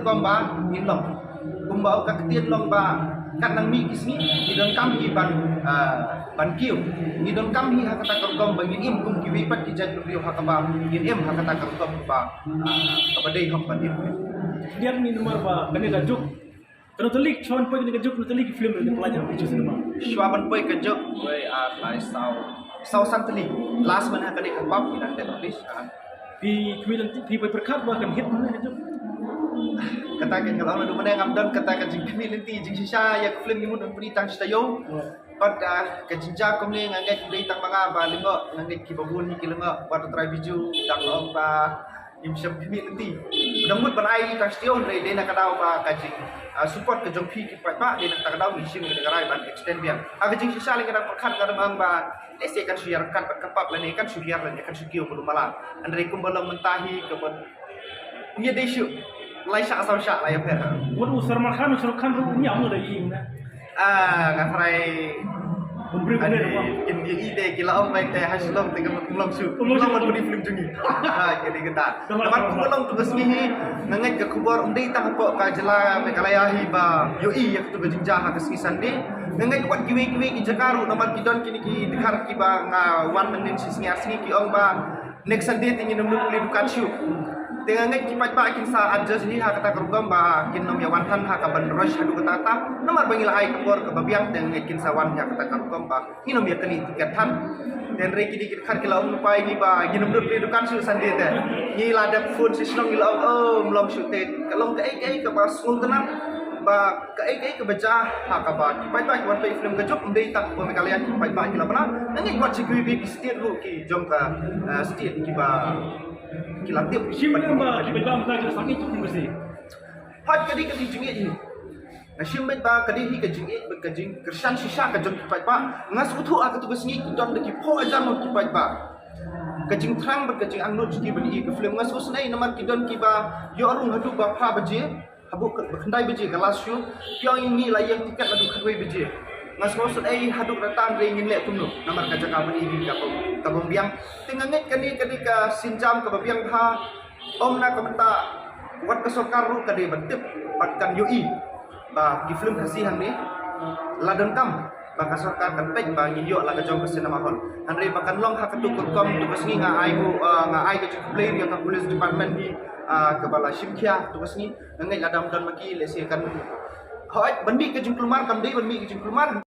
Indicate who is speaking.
Speaker 1: komba inlong kumba ka ketien long ba kan nang mi kisni idon kam hi ban kiu idon kam hi hakata kom ba ngin im kum kiwi pat ki jan rio hakaba ngin im hakata kom ba kabadai hok ban im
Speaker 2: dia ni nomor ba bane gajuk kalau telik chuan poi ni gajuk telik film ni pelajang picture cinema
Speaker 1: Shwaban poi gajuk poi lai sau santli last man hakane kabab idan te publish
Speaker 2: di kemilan di poi perkat ba kan hit mana gajuk
Speaker 1: katakan kalau ada mana yang amdan katakan jing kami nanti jing sisa ya film ni mun beri tang stayo pada kejinja komle ngangai beri tang mga ba lingo ngangai kibabun ni kilengo pada try biju tang long ba imsyam kami nanti mudamut banai tang stayo re de nak kadau ba kajing support ke jong pi ki pa de nak kadau ni sim negara ban extend biang aga jing sisa ling kadang perkat kadang ang ba lese kan suyar kan kapap lani kan suyar lani kan sugio belum malam andre kumbalang mentahi ke punya desu lai syak asal syak lah ya per.
Speaker 2: Waduh, Salman Khan ni amu dah ini na.
Speaker 1: Ngafrai
Speaker 2: Memberi benar.
Speaker 1: In dia ide kila om mai teh hasilom tengah mulong su. Mulong man beri film jungi. Jadi kita. Teman mulong tugas ni ngangai ke kubur umdai tang apa ka jela mekalayahi ba yoi yak tu gejinja ha kesni sande. Ngangai kuat kiwe-kiwe ki jakaru nomor kidon kini ki dekhar ki ba nga wan menin sisni asni ki ong ba next Sunday tingin nomor dukan syu. Dengan ngai kipat ba kin sa adjust ni ha kata kerugam ba kin nom ya wan han ha ka ban rush hadu kata ta nomor bangil ai kebor ke babiang dengan ngai kin sa wan ha kata kerugam ba inom ya kini tiket han dan reki dikit khar kila um pai ni ba ginom dut dukan su sande te ni ladap phone sistem gila mlom su te kalong ke ai ke ba sung tenan ba ke ai ke baca ha ka ba kipat ba wan pai film kejop ndai tak ko kalian kipat ba kila bana ngai buat sikui bi setiap lu ki jom ka setiap ki ba kilatip
Speaker 2: Shim ni ba di bawah muka kita sakit tu mesti.
Speaker 1: Pat kadi kadi jingit ni. Shim bet ba kadi hi kajingit bet kajing kersan sisa kajong kipat ba ngas utu aku tugas ni don de ki po aja no kipat ba. Kajing trang bet kajing angno jiki bani ke film ngas usnai namar ki don ki ba yo arung hadu ba pha baje habu khandai baje galas shu yo ini layang tiket ladu khadwai baje. Ngas maksud haduk datang re ingin lek tunu namar ka jaka bani bi ka tabong biang tinganget kani ketika sinjam ke babiang ha om na kamenta wat ka sokar ru kade bantip patkan yoi ba di film kasihan ni ladon kam ba ka sokar kan pek ba ngi yo la ka jong ka cinema hall andre bakan long ha ka tukur kom tu kasni nga ai go nga ai ka play yang ka police department ni ke bala shimkhia tu kasni ngai ladam dan maki lese kan hoi bandi ke jing kelumar kam dei bandi ke jing kelumar